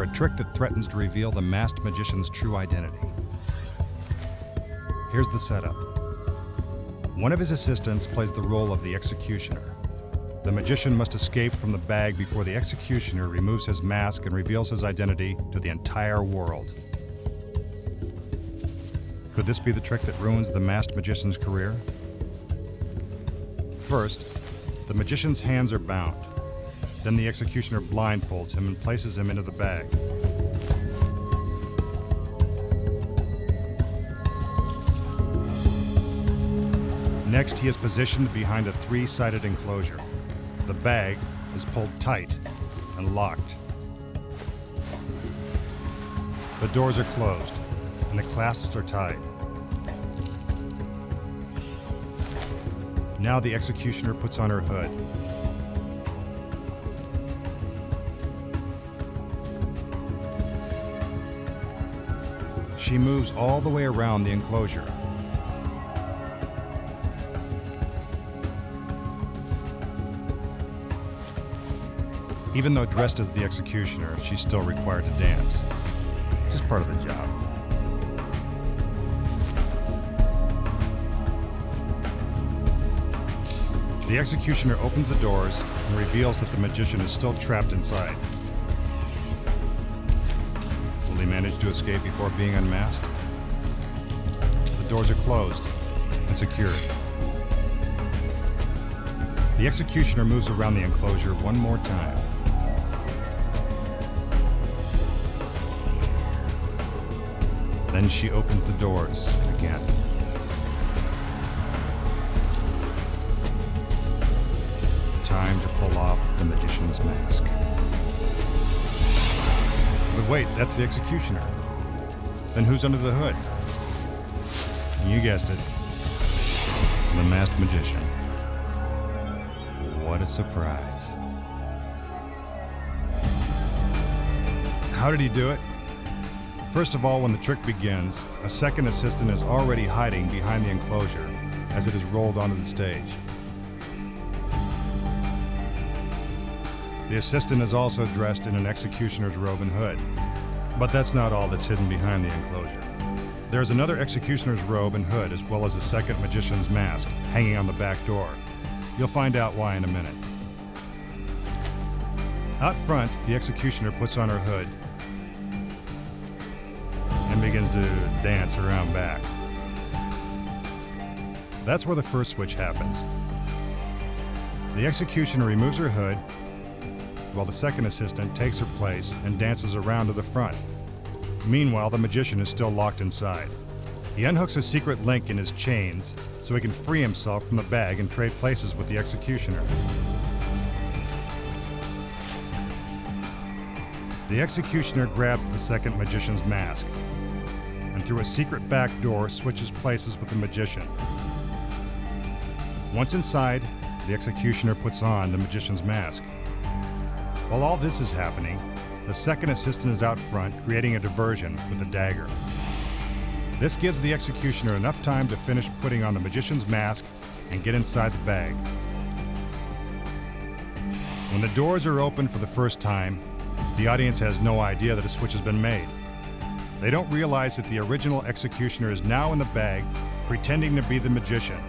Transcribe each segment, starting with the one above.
for a trick that threatens to reveal the masked magician's true identity. Here's the setup. One of his assistants plays the role of the executioner. The magician must escape from the bag before the executioner removes his mask and reveals his identity to the entire world. Could this be the trick that ruins the masked magician's career? First, the magician's hands are bound. Then the executioner blindfolds him and places him into the bag. Next, he is positioned behind a three-sided enclosure. The bag is pulled tight and locked. The doors are closed and the clasps are tied. Now the executioner puts on her hood. She moves all the way around the enclosure. Even though dressed as the executioner, she's still required to dance. Just part of the job. The executioner opens the doors and reveals that the magician is still trapped inside. Will he manage to escape before being unmasked? The doors are closed and secured. The executioner moves around the enclosure one more time. Then she opens the doors again. Time to pull off the magician's mask. But wait, that's the executioner. Then who's under the hood? You guessed it. The masked magician. What a surprise. How did he do it? First of all, when the trick begins, a second assistant is already hiding behind the enclosure as it is rolled onto the stage. The assistant is also dressed in an executioner's robe and hood. But that's not all that's hidden behind the enclosure. There's another executioner's robe and hood, as well as a second magician's mask hanging on the back door. You'll find out why in a minute. Out front, the executioner puts on her hood and begins to dance around back. That's where the first switch happens. The executioner removes her hood, while the second assistant takes her place and dances around to the front. Meanwhile, the magician is still locked inside. He unhooks a secret link in his chains so he can free himself from the bag and trade places with the executioner. The executioner grabs the second magician's mask and through a secret back door switches places with the magician. Once inside, the executioner puts on the magician's mask. While all this is happening, the second assistant is out front creating a diversion with a dagger. This gives the executioner enough time to finish putting on the magician's mask and get inside the bag. When the doors are open for the first time, the audience has no idea that a switch has been made. They don't realize that the original executioner is now in the bag, pretending to be the magician,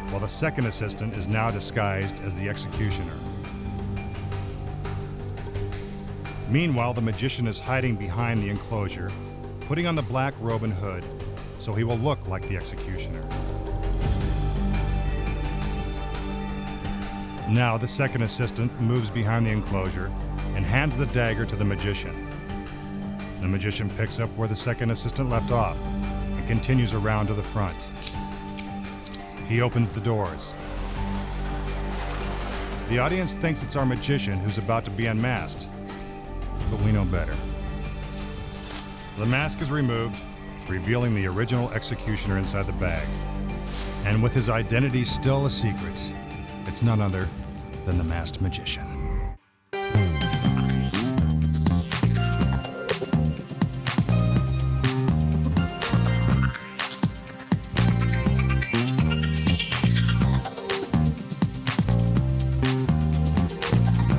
while the second assistant is now disguised as the executioner. Meanwhile, the magician is hiding behind the enclosure, putting on the black robe and hood, so he will look like the executioner. Now, the second assistant moves behind the enclosure and hands the dagger to the magician. The magician picks up where the second assistant left off and continues around to the front. He opens the doors. The audience thinks it's our magician who's about to be unmasked, but we know better. The mask is removed, revealing the original executioner inside the bag. And with his identity still a secret, it's none other than the masked magician.